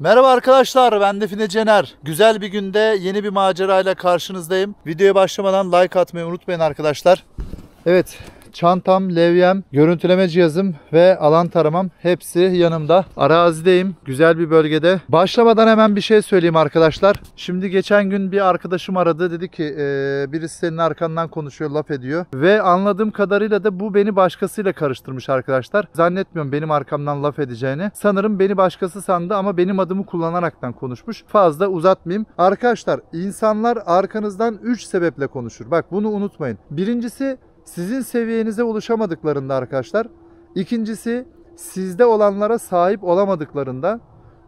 Merhaba arkadaşlar, ben Define Cener. Güzel bir günde yeni bir macerayla karşınızdayım. Videoya başlamadan like atmayı unutmayın arkadaşlar. Evet, çantam, levyem, görüntüleme cihazım ve alan taramam hepsi yanımda. Arazideyim, güzel bir bölgede. Başlamadan hemen bir şey söyleyeyim arkadaşlar. Şimdi geçen gün bir arkadaşım aradı. Dedi ki birisi senin arkandan konuşuyor, laf ediyor. Ve anladığım kadarıyla da bu beni başkasıyla karıştırmış arkadaşlar. Zannetmiyorum benim arkamdan laf edeceğini. Sanırım beni başkası sandı ama benim adımı kullanaraktan konuşmuş. Fazla uzatmayayım. Arkadaşlar, insanlar arkanızdan 3 sebeple konuşur. Bak, bunu unutmayın. Birincisi, sizin seviyenize ulaşamadıklarında arkadaşlar. İkincisi, sizde olanlara sahip olamadıklarında.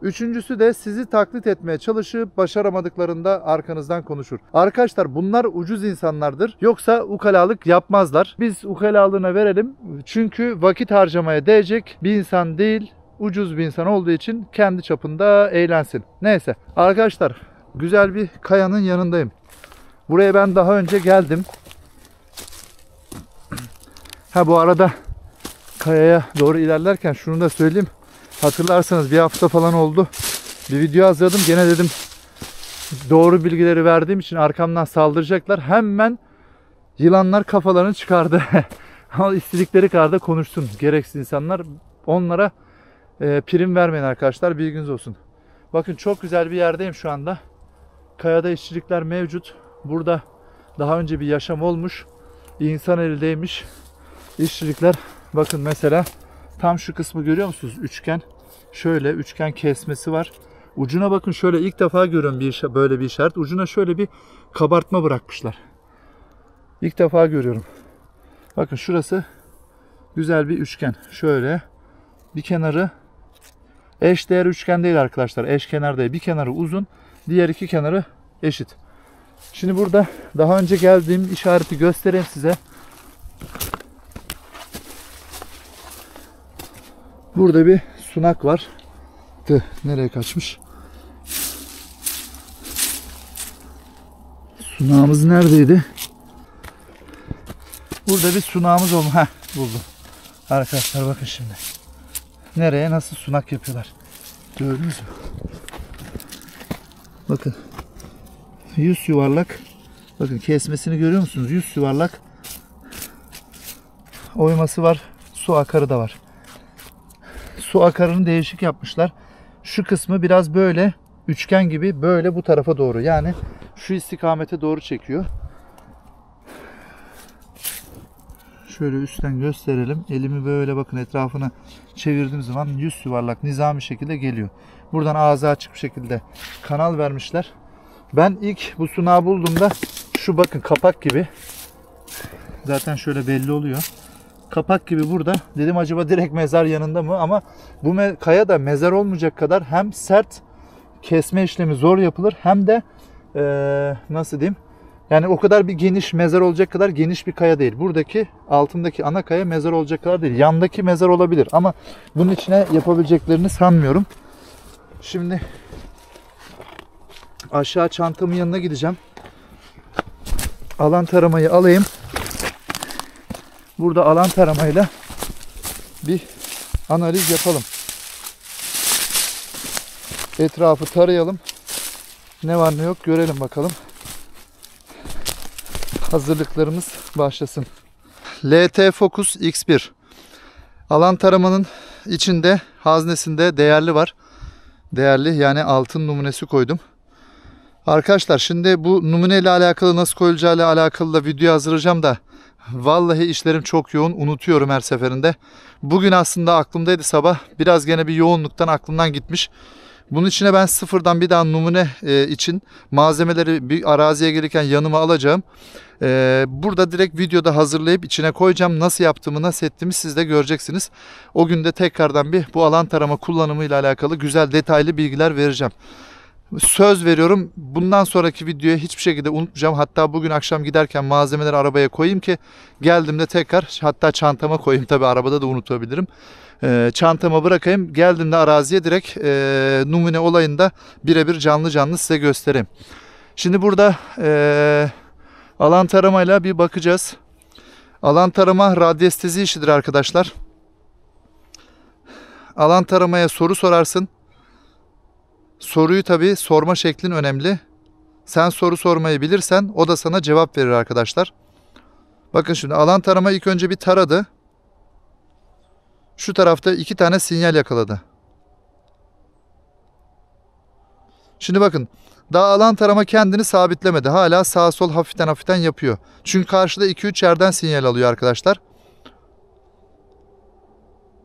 Üçüncüsü de sizi taklit etmeye çalışıp başaramadıklarında arkanızdan konuşur. Arkadaşlar, bunlar ucuz insanlardır. Yoksa ukalalık yapmazlar. Biz ukalalığına verelim. Çünkü vakit harcamaya değecek bir insan değil. Ucuz bir insan olduğu için kendi çapında eğlensin. Neyse arkadaşlar, güzel bir kayanın yanındayım. Buraya ben daha önce geldim. Bu arada kayaya doğru ilerlerken şunu da söyleyeyim. Hatırlarsanız bir hafta falan oldu. Bir video hazırladım. Gene dedim doğru bilgileri verdiğim için arkamdan saldıracaklar. Hemen yılanlar kafalarını çıkardı. Ama istedikleri kadar da konuşsun. Gereksiz insanlar, onlara prim vermeyin arkadaşlar. Bilginiz olsun. Bakın, çok güzel bir yerdeyim şu anda. Kayada işçilikler mevcut. Burada daha önce bir yaşam olmuş. İnsan eli değmiş. İşçilikler, bakın mesela tam şu kısmı görüyor musunuz? Üçgen. Şöyle üçgen kesmesi var. Ucuna bakın, şöyle ilk defa görüyorum böyle bir işaret. Ucuna şöyle bir kabartma bırakmışlar. İlk defa görüyorum. Bakın, şurası güzel bir üçgen. Şöyle bir kenarı eşdeğer üçgen değil arkadaşlar. Eşkenar değil. Bir kenarı uzun, diğer iki kenarı eşit. Şimdi burada daha önce geldiğim işareti göstereyim size. Burada bir sunak var. Nereye kaçmış? Sunağımız neredeydi? Burada bir sunağımız olmuş. Buldum. Arkadaşlar bakın şimdi. Nereye nasıl sunak yapıyorlar? Gördünüz mü? Bakın. 100 yuvarlak. Bakın, kesmesini görüyor musunuz? 100 yuvarlak. Oyması var. Su akarı da var. Su akarını değişik yapmışlar. Şu kısmı biraz böyle üçgen gibi, böyle bu tarafa doğru. Yani şu istikamete doğru çekiyor. Şöyle üstten gösterelim. Elimi böyle bakın etrafına çevirdiğim zaman 100 yuvarlak nizami şekilde geliyor. Buradan ağzı açık bir şekilde kanal vermişler. Ben ilk bu sunağı bulduğumda şu bakın kapak gibi. Zaten şöyle belli oluyor. Kapak gibi burada. Dedim acaba direkt mezar yanında mı? Ama bu kaya da mezar olmayacak kadar hem sert, kesme işlemi zor yapılır, hem de nasıl diyeyim? Yani o kadar bir geniş, mezar olacak kadar geniş bir kaya değil. Buradaki altındaki ana kaya mezar olacak kadar değil. Yandaki mezar olabilir ama bunun içine yapabileceklerini sanmıyorum. Şimdi aşağı çantamın yanına gideceğim. Alan taramayı alayım. Burada alan taramayla bir analiz yapalım. Etrafı tarayalım. Ne var ne yok görelim bakalım. Hazırlıklarımız başlasın. LT Focus X1. Alan taramanın içinde, haznesinde değerli var. Değerli, yani altın numunesi koydum. Arkadaşlar, şimdi bu numune ile alakalı, nasıl koyulacağı ile alakalı da video hazırlayacağım da vallahi işlerim çok yoğun, unutuyorum her seferinde. Bugün aslında aklımdaydı sabah. Biraz gene bir yoğunluktan aklımdan gitmiş. Bunun içine ben sıfırdan bir daha numune için malzemeleri bir araziye gelirken yanıma alacağım. Burada direkt videoda hazırlayıp içine koyacağım. Nasıl yaptığımı, nasıl ettiğimi siz de göreceksiniz. O gün de tekrardan bir bu alan tarama kullanımı ile alakalı güzel detaylı bilgiler vereceğim. Söz veriyorum, bundan sonraki videoya hiçbir şekilde unutmayacağım. Hatta bugün akşam giderken malzemeleri arabaya koyayım ki geldiğimde tekrar, hatta çantama koyayım, tabi arabada da unutabilirim. Çantama bırakayım, geldiğimde araziye direkt numune olayında birebir canlı canlı size göstereyim. Şimdi burada alan taramayla bir bakacağız. Alan tarama radyestezi işidir arkadaşlar. Alan taramaya soru sorarsın. soruyu tabii sorma şeklin önemli. Sen soru sormayı bilirsen o da sana cevap verir arkadaşlar. Bakın şimdi alan tarama ilk önce bir taradı. Şu tarafta 2 tane sinyal yakaladı. Şimdi bakın daha alan tarama kendini sabitlemedi. Hala sağ sol hafiften yapıyor. Çünkü karşıda 2-3 yerden sinyal alıyor arkadaşlar.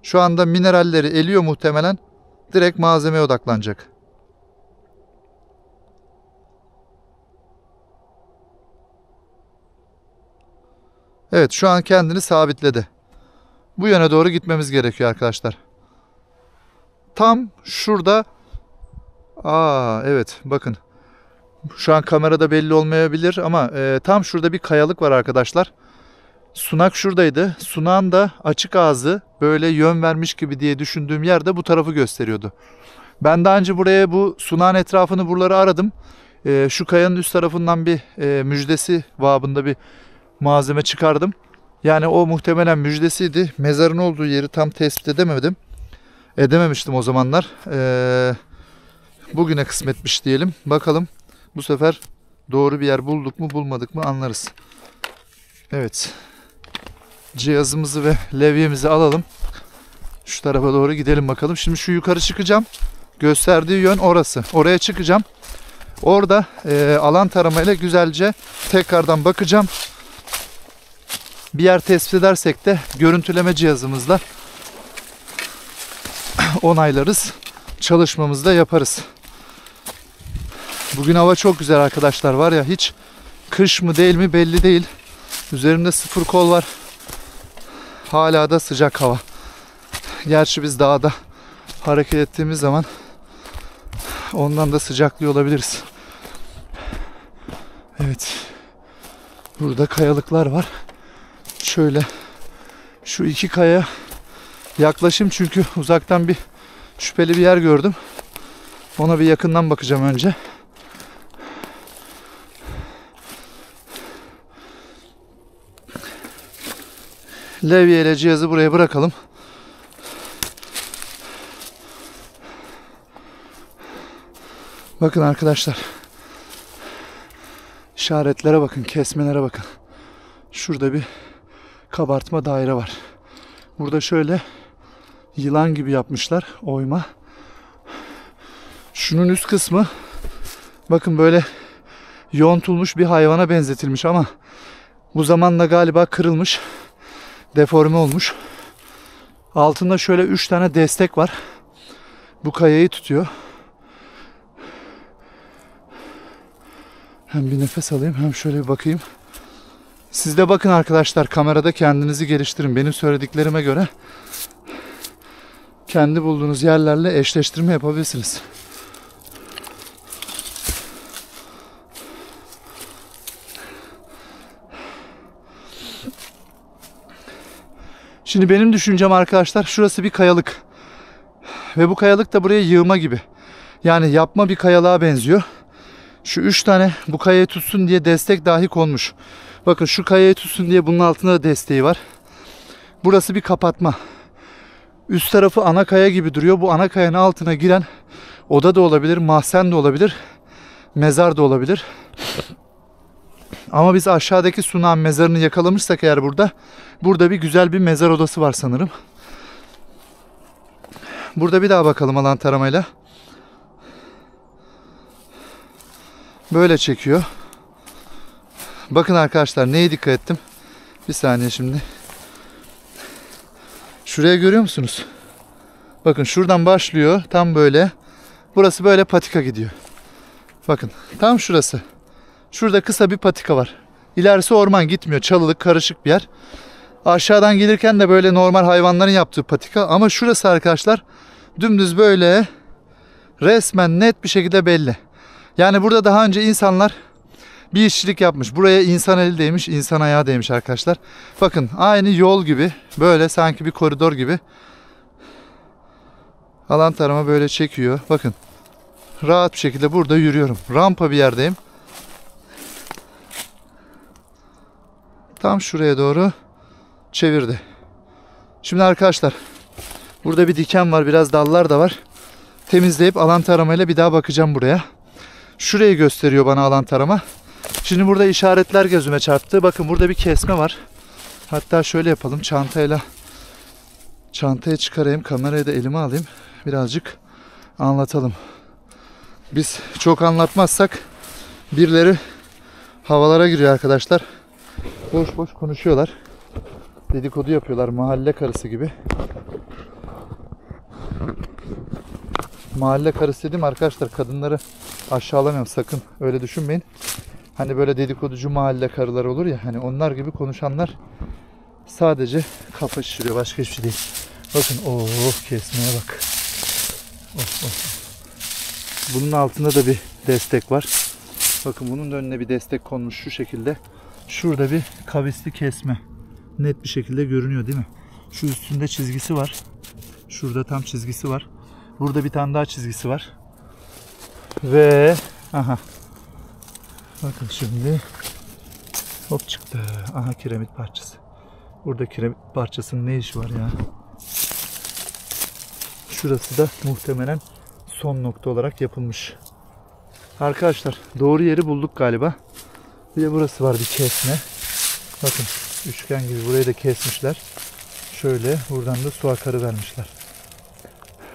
Şu anda mineralleri eliyor muhtemelen. Direkt malzemeye odaklanacak. Evet, şu an kendini sabitledi. Bu yöne doğru gitmemiz gerekiyor arkadaşlar. Tam şurada. Evet bakın. Şu an kamerada belli olmayabilir ama tam şurada bir kayalık var arkadaşlar. Sunak şuradaydı. Sunağın da açık ağzı böyle yön vermiş gibi diye düşündüğüm yerde bu tarafı gösteriyordu. Ben daha önce buraya bu sunağın etrafını buraları aradım. Şu kayanın üst tarafından bir müjdesi babında bir malzeme çıkardım. Yani o muhtemelen müjdesiydi. Mezarın olduğu yeri tam tespit edemedim. Edememiştim o zamanlar. Bugüne kısmetmiş diyelim. Bakalım bu sefer doğru bir yer bulduk mu bulmadık mı anlarız. Evet. Cihazımızı ve levyemizi alalım. Şu tarafa doğru gidelim bakalım. Şimdi şu yukarı çıkacağım. Gösterdiği yön orası. Oraya çıkacağım. Orada alan taramayla güzelce tekrardan bakacağım. Bir yer tespit edersek de görüntüleme cihazımızla onaylarız. Çalışmamızı da yaparız. Bugün hava çok güzel arkadaşlar, var ya, hiç kış mı değil mi belli değil. Üzerimde 0 kol var. Hala da sıcak hava. Gerçi biz dağda hareket ettiğimiz zaman ondan da sıcaklıyor olabiliriz. Evet. Burada kayalıklar var. Şöyle şu 2 kaya yaklaşım çünkü uzaktan bir şüpheli bir yer gördüm. Ona bir yakından bakacağım önce. Levye ile cihazı buraya bırakalım. Bakın arkadaşlar. İşaretlere bakın, kesmelere bakın. Şurada bir kabartma daire var. Burada şöyle yılan gibi yapmışlar, oyma. Şunun üst kısmı bakın böyle yontulmuş bir hayvana benzetilmiş ama bu zamanla galiba kırılmış, deforme olmuş. Altında şöyle 3 tane destek var. Bu kayayı tutuyor. Hem bir nefes alayım hem şöyle bir bakayım. Siz de bakın arkadaşlar, kamerada kendinizi geliştirin. Benim söylediklerime göre kendi bulduğunuz yerlerle eşleştirme yapabilirsiniz. Şimdi benim düşüncem arkadaşlar, şurası bir kayalık. Ve bu kayalık da buraya yığma gibi. Yani yapma bir kayalığa benziyor. Şu 3 tane bu kayayı tutsun diye destek dahi konmuş. Bakın şu kayayı tutsun diye bunun altında da desteği var. Burası bir kapatma. Üst tarafı ana kaya gibi duruyor. Bu ana kayanın altına giren oda da olabilir, mahzen de olabilir, mezar da olabilir. Ama biz aşağıdaki sunağın mezarını yakalamışsak eğer burada bir güzel bir mezar odası var sanırım. Burada bir daha bakalım alan taramayla. Böyle çekiyor. Bakın arkadaşlar, neye dikkat ettim? Bir saniye şimdi. Şuraya görüyor musunuz? Bakın şuradan başlıyor tam böyle. Burası böyle patika gidiyor. Bakın tam şurası. Şurada kısa bir patika var. İlerisi orman, gitmiyor. Çalılık, karışık bir yer. Aşağıdan gelirken de böyle normal hayvanların yaptığı patika. Ama şurası arkadaşlar dümdüz böyle resmen net bir şekilde belli. Yani burada daha önce insanlar bir işçilik yapmış. Buraya insan eli değmiş, insan ayağı değmiş arkadaşlar. Bakın aynı yol gibi, böyle sanki bir koridor gibi. Alan tarama böyle çekiyor. Bakın rahat bir şekilde burada yürüyorum. Rampa bir yerdeyim. Tam şuraya doğru çevirdi. Şimdi arkadaşlar burada bir diken var, biraz dallar da var. temizleyip alan taramayla bir daha bakacağım buraya. Şurayı gösteriyor bana alan tarama. Şimdi burada işaretler gözüme çarptı. Bakın burada bir kesme var. Hatta şöyle yapalım. Çantayı çıkarayım. Kamerayı da elime alayım. Birazcık anlatalım. Biz çok anlatmazsak birileri havalara giriyor arkadaşlar. Boş boş konuşuyorlar. Dedikodu yapıyorlar mahalle karısı gibi. Mahalle karısı dedim arkadaşlar, kadınları aşağılamıyorum, sakın öyle düşünmeyin. Hani böyle dedikoducu mahalle karıları olur ya, hani onlar gibi konuşanlar sadece kafa şişiriyor, başka hiçbir şey değil. Bakın kesmeye bak. Bunun altında da bir destek var. Bakın bunun da önüne bir destek konmuş şu şekilde. Şurada bir kavisli kesme. Net bir şekilde görünüyor değil mi? Şu üstünde çizgisi var. Şurada tam çizgisi var. Burada bir tane daha çizgisi var. Ve bakın şimdi hop çıktı. Aha, kiremit parçası. Burada kiremit parçasının ne işi var ya? Şurası da muhtemelen son nokta olarak yapılmış. Arkadaşlar doğru yeri bulduk galiba. Bir de burası var, bir kesme. Bakın üçgen gibi burayı da kesmişler. Şöyle buradan da su akarı vermişler.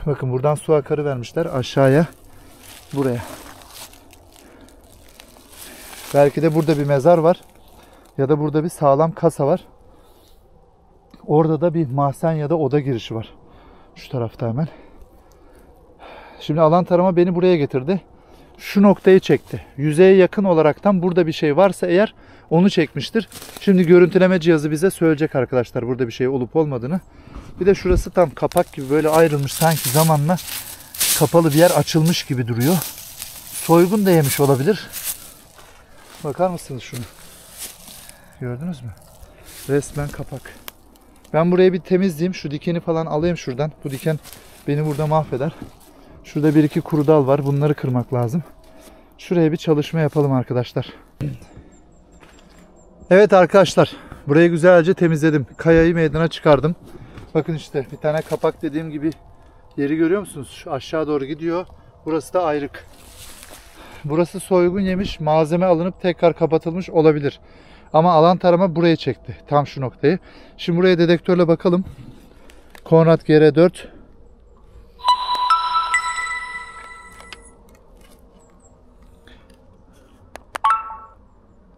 Bakın buradan su akarı vermişler aşağıya, buraya. Belki de burada bir mezar var. Ya da burada bir sağlam kasa var. Orada da bir mahzen ya da oda girişi var. Şu tarafta hemen. Şimdi alan tarama beni buraya getirdi. Şu noktayı çekti. Yüzeye yakın olaraktan burada bir şey varsa eğer onu çekmiştir. Şimdi görüntüleme cihazı bize söyleyecek arkadaşlar burada bir şey olup olmadığını. Bir de şurası tam kapak gibi böyle ayrılmış, sanki zamanla kapalı bir yer açılmış gibi duruyor. Soygun da yemiş olabilir. Bakar mısınız şunu? Gördünüz mü? Resmen kapak. Ben burayı bir temizleyeyim. Şu dikeni falan alayım şuradan. Bu diken beni burada mahveder. Şurada bir iki kuru dal var. Bunları kırmak lazım. Şuraya bir çalışma yapalım arkadaşlar. Evet arkadaşlar. Burayı güzelce temizledim. Kayayı meydana çıkardım. Bakın işte bir tane kapak dediğim gibi yeri görüyor musunuz? Şu aşağı doğru gidiyor. Burası da ayrık. Burası soygun yemiş. Malzeme alınıp tekrar kapatılmış olabilir. Ama alan tarama buraya çekti. Tam şu noktayı. Şimdi buraya dedektörle bakalım. Konrad GR4.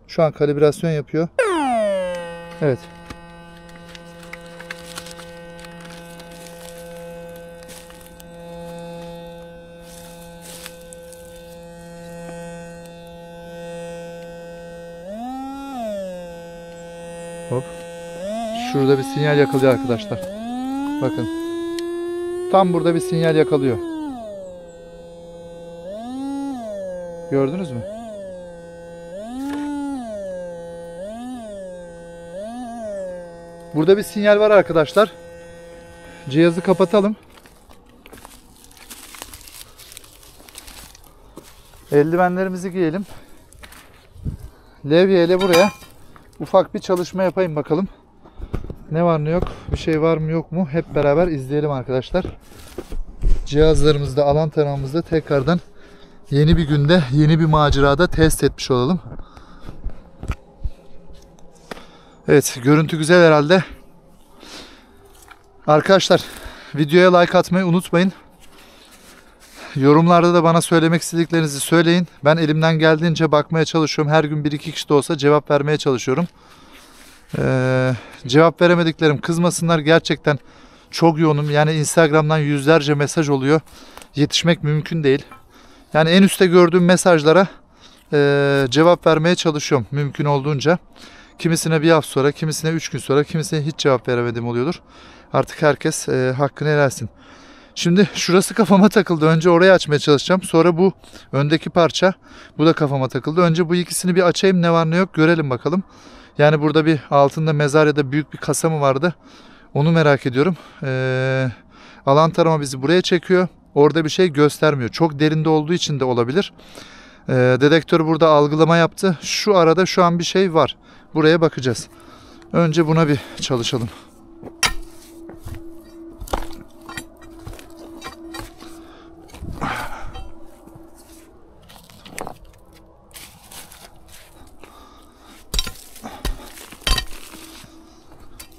Şu an kalibrasyon yapıyor. Evet. Hop. Şurada bir sinyal yakalıyor arkadaşlar. Bakın. Tam burada bir sinyal yakalıyor. Gördünüz mü? Burada bir sinyal var arkadaşlar. Cihazı kapatalım. Eldivenlerimizi giyelim. Levye ile buraya ufak bir çalışma yapayım bakalım. Ne var ne yok, bir şey var mı yok mu hep beraber izleyelim arkadaşlar. Cihazlarımızda, alan taramamızda tekrardan yeni bir günde, yeni bir macerada test etmiş olalım. Evet, görüntü güzel herhalde. Arkadaşlar videoya like atmayı unutmayın. Yorumlarda da bana söylemek istediklerinizi söyleyin. Ben elimden geldiğince bakmaya çalışıyorum. Her gün 1-2 kişi de olsa cevap vermeye çalışıyorum. Cevap veremediklerim kızmasınlar. Gerçekten çok yoğunum. Yani Instagram'dan yüzlerce mesaj oluyor. Yetişmek mümkün değil. Yani en üstte gördüğüm mesajlara cevap vermeye çalışıyorum mümkün olduğunca. Kimisine bir hafta sonra, kimisine 3 gün sonra, kimisine hiç cevap veremediğim oluyordur. Artık herkes hakkını helal etsin. Şimdi şurası kafama takıldı. Önce orayı açmaya çalışacağım. Sonra bu öndeki parça. Bu da kafama takıldı. Önce bu ikisini bir açayım. Ne var ne yok görelim bakalım. Yani burada bir altında mezar ya da büyük bir kasa mı vardı? Onu merak ediyorum. Alan tarama bizi buraya çekiyor. Orada bir şey göstermiyor. Çok derinde olduğu için de olabilir. Dedektör burada algılama yaptı. Şu arada şu an bir şey var. Buraya bakacağız. Önce buna bir çalışalım.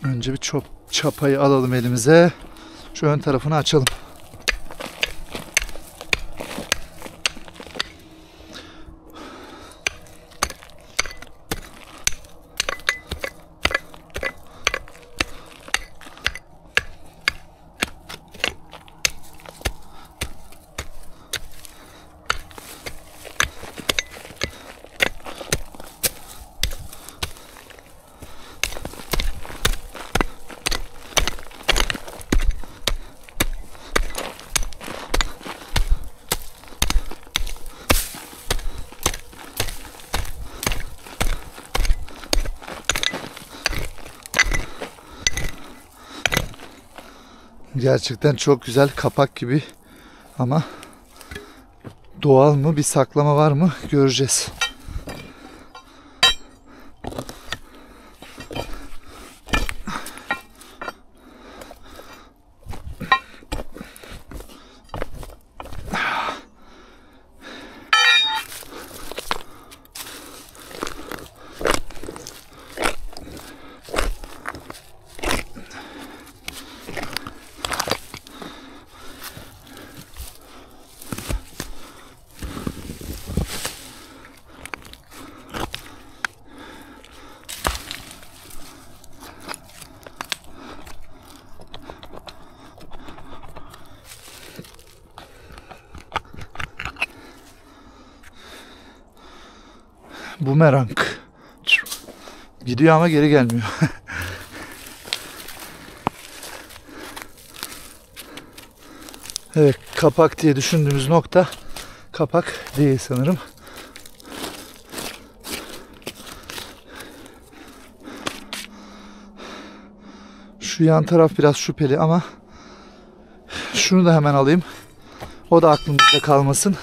Önce bir çapayı alalım elimize. Şu ön tarafını açalım. Gerçekten çok güzel, kapak gibi, ama doğal mı, bir saklama var mı göreceğiz. Bumerang. Gidiyor ama geri gelmiyor. Evet, kapak diye düşündüğümüz nokta kapak değil sanırım. Şu yan taraf biraz şüpheli ama şunu da hemen alayım. O da aklımızda kalmasın.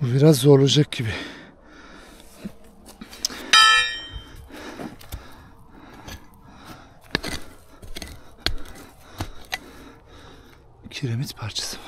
Bu biraz zorlayacak gibi. Kiremit parçası mı?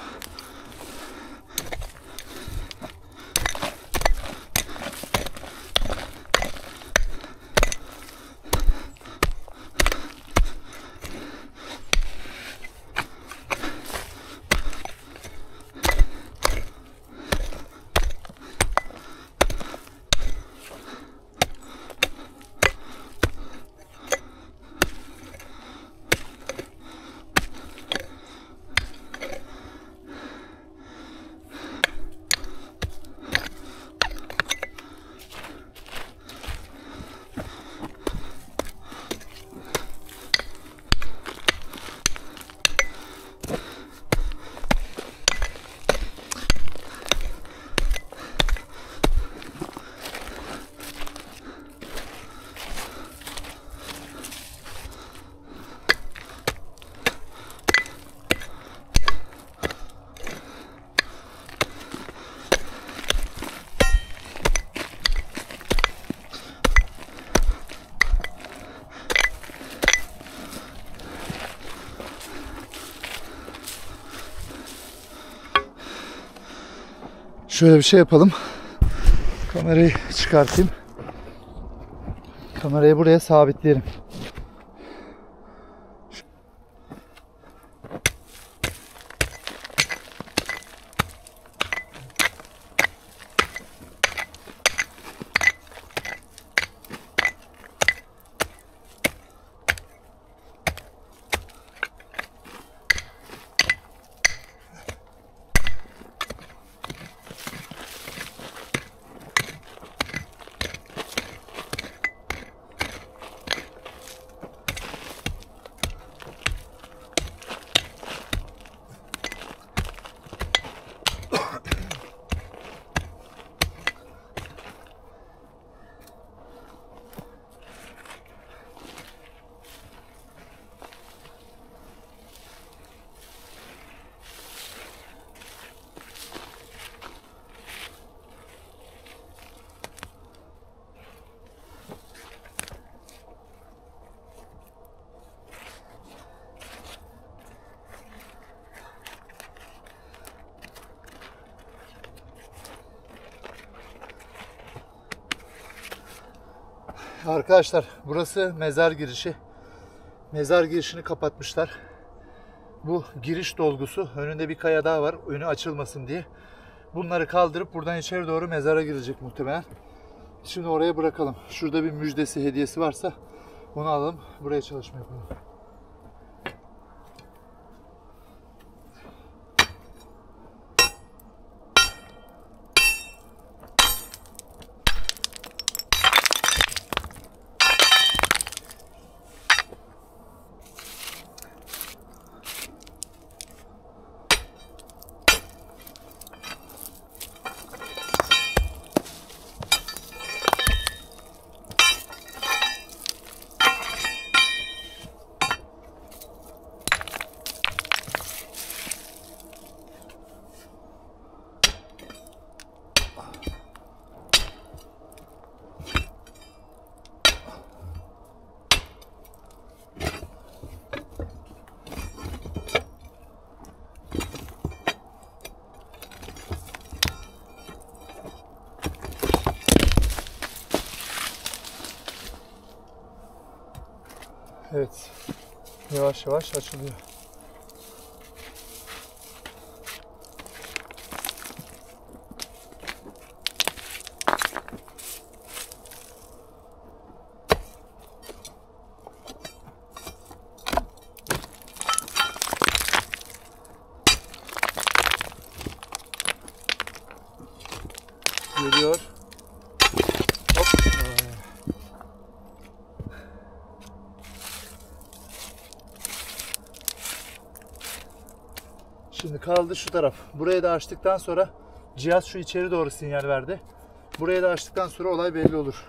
Şöyle bir şey yapalım. Kamerayı çıkartayım. Kamerayı buraya sabitleyelim. Arkadaşlar burası mezar girişi. Mezar girişini kapatmışlar. Bu giriş dolgusu. Önünde bir kaya daha var. Önü açılmasın diye. Bunları kaldırıp buradan içeri doğru mezara girecek muhtemelen. Şimdi oraya bırakalım. Şurada bir müjdesi, hediyesi varsa onu alalım. Buraya çalışma yapalım. Evet. Yavaş yavaş açılıyor. Geliyor. Hop. Şimdi kaldı şu taraf. Burayı da açtıktan sonra cihaz şu içeri doğru sinyal verdi. Burayı da açtıktan sonra olay belli olur.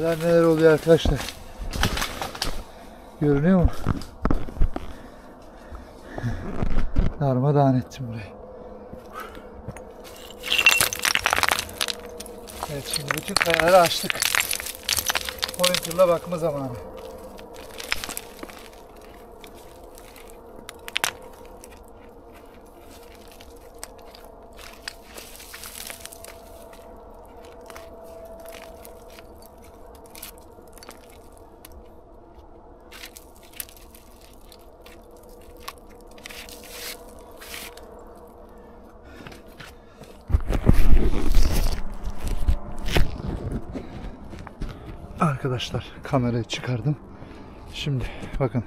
Neler neler oluyor arkadaşlar. Görünüyor mu? Darmadağın ettim burayı. Evet, şimdi bütün kayaları açtık. Pointer'la bakma zamanı. Arkadaşlar kamerayı çıkardım. Şimdi bakın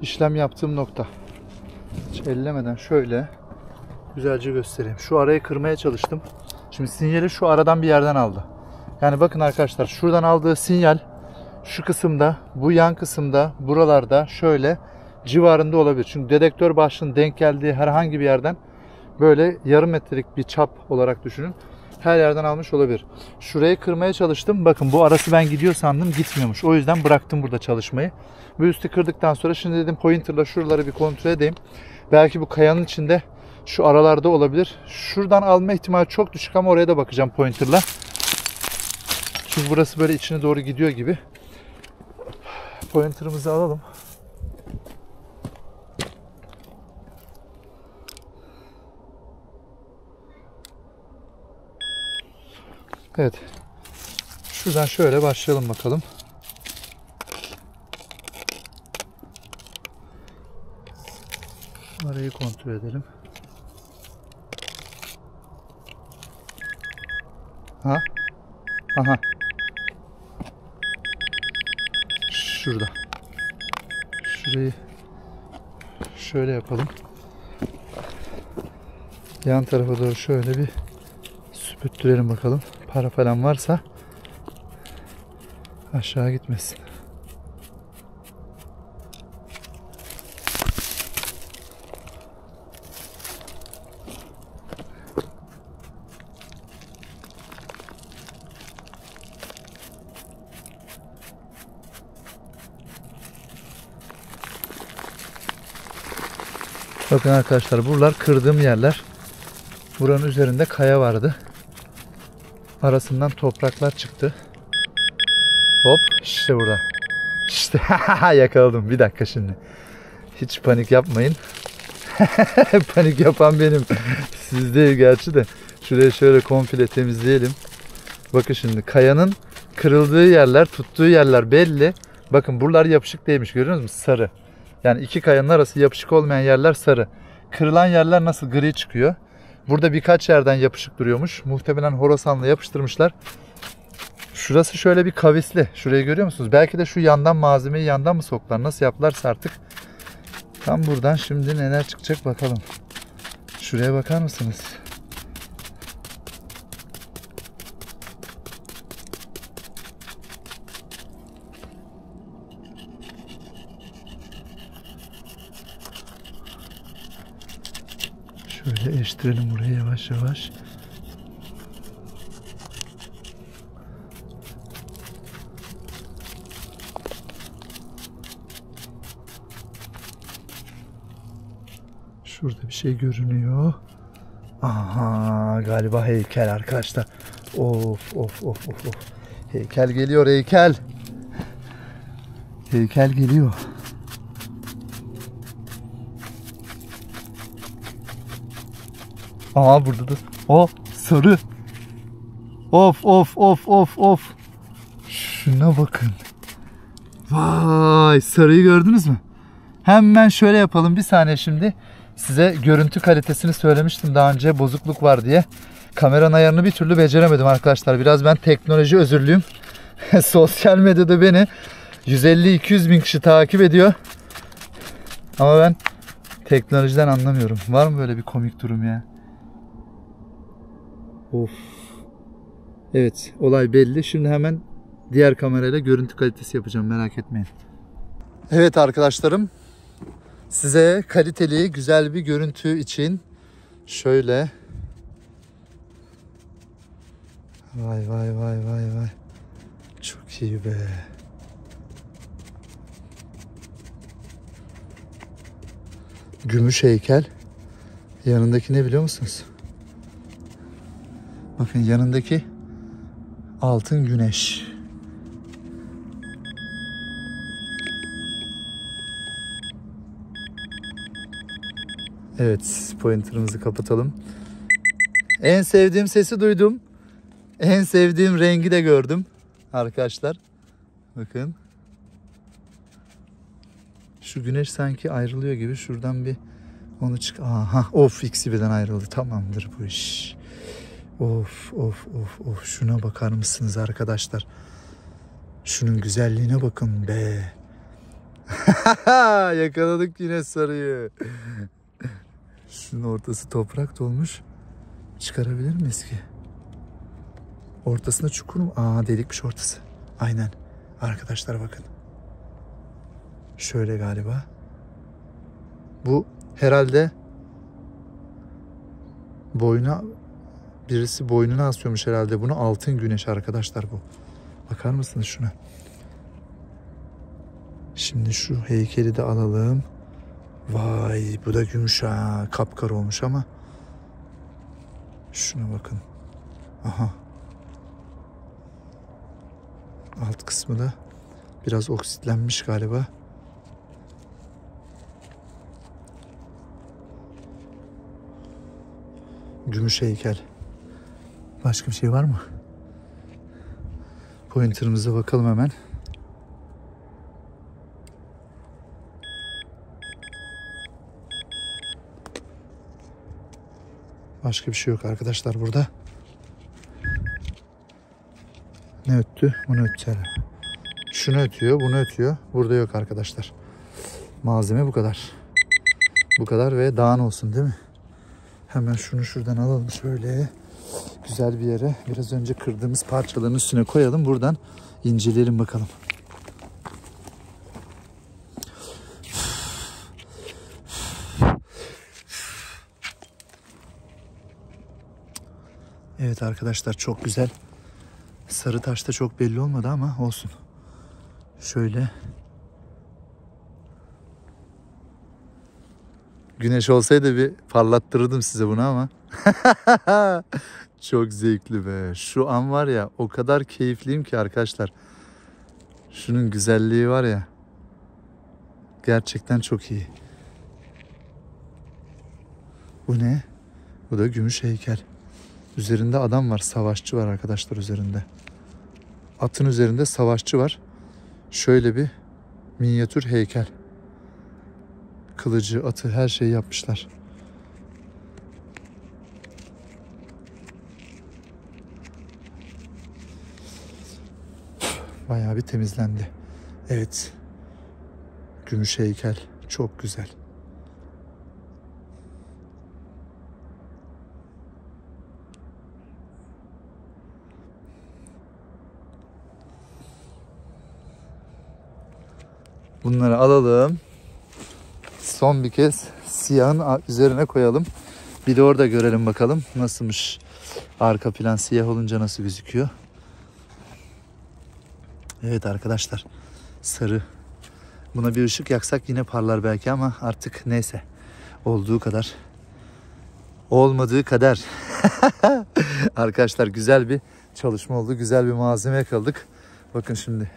işlem yaptığım nokta. Hiç ellemeden şöyle güzelce göstereyim. Şu arayı kırmaya çalıştım. Şimdi sinyali şu aradan bir yerden aldı. Yani bakın arkadaşlar şuradan aldığı sinyal şu kısımda, bu yan kısımda, buralarda şöyle civarında olabilir. Çünkü dedektör başlığının denk geldiği herhangi bir yerden böyle yarım metrelik bir çap olarak düşünün. Her yerden almış olabilir. Şurayı kırmaya çalıştım. Bakın bu arası ben gidiyor sandım. Gitmiyormuş. O yüzden bıraktım burada çalışmayı. Bu üstü kırdıktan sonra şimdi dedim pointerla şuraları bir kontrol edeyim. Belki bu kayanın içinde şu aralarda olabilir. Şuradan alma ihtimali çok düşük ama oraya da bakacağım pointerla. Çünkü burası böyle içine doğru gidiyor gibi. Pointer'ımızı alalım. Evet. Şuradan şöyle başlayalım bakalım. Arayı kontrol edelim. Ha? Aha. Şurada. Şurayı şöyle yapalım. Yan tarafa doğru şöyle bir süpürttürelim bakalım. Para falan varsa aşağı gitmesin. Bakın arkadaşlar buralar kırdığım yerler. Buranın üzerinde kaya vardı. Arasından topraklar çıktı. Hop işte burada. İşte yakaladım. Bir dakika şimdi. Hiç panik yapmayın. Panik yapan benim. Siz değil gerçi de. Şurayı şöyle komple temizleyelim. Bakın şimdi kayanın kırıldığı yerler, tuttuğu yerler belli. Bakın buralar yapışık değilmiş, görüyor musunuz? Sarı. Yani iki kayanın arası yapışık olmayan yerler sarı. Kırılan yerler nasıl gri çıkıyor. Burada birkaç yerden yapışık duruyormuş. Muhtemelen Horasan'la yapıştırmışlar. Şurası şöyle bir kavisli. Şurayı görüyor musunuz? Belki de şu yandan malzemeyi yandan mı soktular? Nasıl yaptılarsa artık. Tam buradan şimdi neler çıkacak bakalım. Şuraya bakar mısınız? Şöyle eştirelim burayı yavaş yavaş. Şurada bir şey görünüyor. Aha, galiba heykel arkadaşlar. Of of of of of. Heykel geliyor, heykel. Heykel geliyor. Aa burada da. O sarı. Of of of of of. Şuna bakın. Vay, sarıyı gördünüz mü? Hemen şöyle yapalım bir saniye şimdi. Size görüntü kalitesini söylemiştim daha önce, bozukluk var diye. Kameranın ayarını bir türlü beceremedim arkadaşlar. Biraz ben teknoloji özürlüyüm. Sosyal medyada beni 150-200 bin kişi takip ediyor. Ama ben teknolojiden anlamıyorum. Var mı böyle bir komik durum ya? Of. Evet, olay belli. Şimdi hemen diğer kamerayla görüntü kalitesi yapacağım, merak etmeyin. Evet arkadaşlarım, size kaliteli güzel bir görüntü için şöyle, vay vay vay vay vay, çok iyi be. Gümüş heykel. Yanındaki ne biliyor musunuz? Bakın yanındaki altın güneş. Evet, pointer'ımızı kapatalım. En sevdiğim sesi duydum. En sevdiğim rengi de gördüm. Arkadaşlar, bakın. Şu güneş sanki ayrılıyor gibi. Şuradan bir onu çık. Aha, of, ikisi birden ayrıldı. Tamamdır bu iş. Of of of of. Şuna bakar mısınız arkadaşlar? Şunun güzelliğine bakın be. Yakaladık yine sarıyı. Şunun ortası toprak dolmuş. Çıkarabilir miyiz ki? Ortasında çukur mu? Aa, delikmiş ortası. Aynen. Arkadaşlar bakın. Şöyle galiba. Bu herhalde birisi boynuna asıyormuş herhalde bunu. Altın güneş arkadaşlar bu. Bakar mısınız şuna? Şimdi şu heykeli de alalım. Vay, bu da gümüş ha. Kapkara olmuş ama. Şuna bakın. Aha. Alt kısmı da biraz oksitlenmiş galiba. Gümüş heykel. Başka bir şey var mı? Pointer'ımıza bakalım hemen. Başka bir şey yok arkadaşlar burada. Ne öttü? Bunu öttü. Şunu ötüyor, bunu ötüyor. Burada yok arkadaşlar. Malzeme bu kadar. Bu kadar ve dağın olsun değil mi? Hemen şunu şuradan alalım şöyle. Güzel bir yere. Biraz önce kırdığımız parçaların üstüne koyalım. Buradan inceleyelim bakalım. Evet arkadaşlar, çok güzel. Sarı taşta çok belli olmadı ama olsun. Şöyle. Güneş olsaydı bir parlattırırdım size bunu ama. Çok zevkli be. Şu an var ya, o kadar keyifliyim ki arkadaşlar. Şunun güzelliği var ya. Gerçekten çok iyi. Bu ne? Bu da gümüş heykel. Üzerinde adam var. Savaşçı var arkadaşlar üzerinde. Atın üzerinde savaşçı var. Şöyle bir minyatür heykel. Kılıcı, atı, her şeyi yapmışlar. Bayağı bir temizlendi. Evet. Gümüş heykel. Çok güzel. Bunları alalım. Son bir kez siyahın üzerine koyalım. Bir de orada görelim bakalım nasılmış. Arka plan siyah olunca nasıl gözüküyor. Evet arkadaşlar. Sarı. Buna bir ışık yaksak yine parlar belki ama artık neyse. Olduğu kadar. Olmadığı kadar. Arkadaşlar güzel bir çalışma oldu. Güzel bir malzeme yakaladık. Bakın şimdi.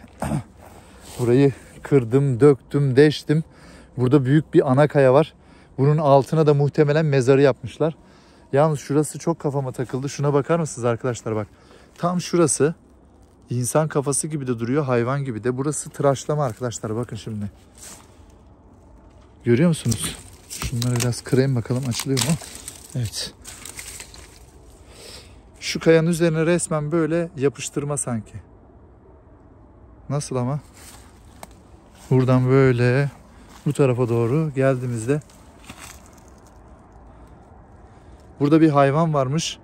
Burayı kırdım, döktüm, deştim. Burada büyük bir ana kaya var. Bunun altına da muhtemelen mezarı yapmışlar. Yalnız şurası çok kafama takıldı. Şuna bakar mısınız arkadaşlar, bak. Tam şurası insan kafası gibi de duruyor, hayvan gibi de. Burası tıraşlama arkadaşlar, bakın şimdi. Görüyor musunuz? Şunları biraz kırayım bakalım, açılıyor mu? Evet. Şu kayanın üzerine resmen böyle yapıştırma sanki. Nasıl ama? Buradan böyle bu tarafa doğru geldiğimizde burada bir hayvan varmış.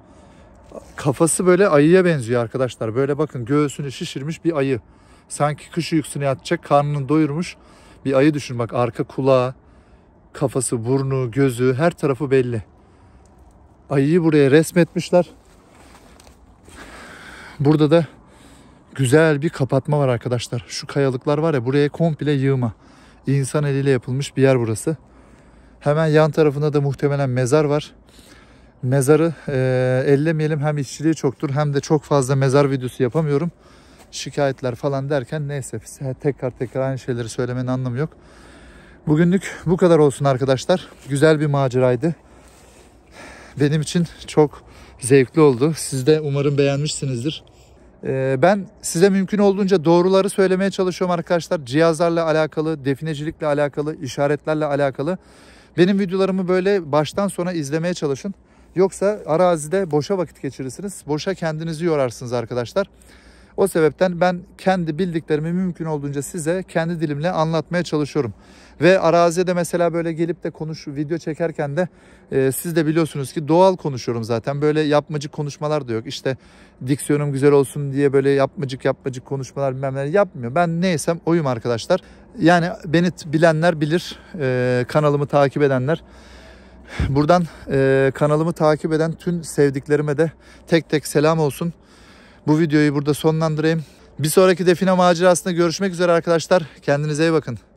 Kafası böyle ayıya benziyor arkadaşlar. Böyle bakın, göğsünü şişirmiş bir ayı. Sanki kış uykusuna yatacak, karnını doyurmuş bir ayı düşün. Bak, arka kulağı, kafası, burnu, gözü, her tarafı belli. Ayıyı buraya resmetmişler. Burada da güzel bir kapatma var arkadaşlar. Şu kayalıklar var ya, buraya komple yığma. İnsan eliyle yapılmış bir yer burası. Hemen yan tarafında da muhtemelen mezar var. Mezarı ellemeyelim, hem işçiliği çoktur hem de çok fazla mezar videosu yapamıyorum. Şikayetler falan derken neyse, tekrar aynı şeyleri söylemenin anlamı yok. Bugünlük bu kadar olsun arkadaşlar. Güzel bir maceraydı. Benim için çok zevkli oldu. Siz de umarım beğenmişsinizdir. Ben size mümkün olduğunca doğruları söylemeye çalışıyorum arkadaşlar. Cihazlarla alakalı, definecilikle alakalı, işaretlerle alakalı. Benim videolarımı böyle baştan sona izlemeye çalışın. Yoksa arazide boşa vakit geçirirsiniz. Boşa kendinizi yorarsınız arkadaşlar. O sebepten ben kendi bildiklerimi mümkün olduğunca size kendi dilimle anlatmaya çalışıyorum. Ve arazide mesela böyle gelip de video çekerken de siz de biliyorsunuz ki doğal konuşuyorum zaten. Böyle yapmacık konuşmalar da yok. İşte diksiyonum güzel olsun diye böyle yapmacık konuşmalar bilmem neler yapmıyor. Ben neysem oyum arkadaşlar. Yani beni bilenler bilir, kanalımı takip edenler. Buradan kanalımı takip eden tüm sevdiklerime de tek tek selam olsun. Bu videoyu burada sonlandırayım. Bir sonraki define macerasında görüşmek üzere arkadaşlar. Kendinize iyi bakın.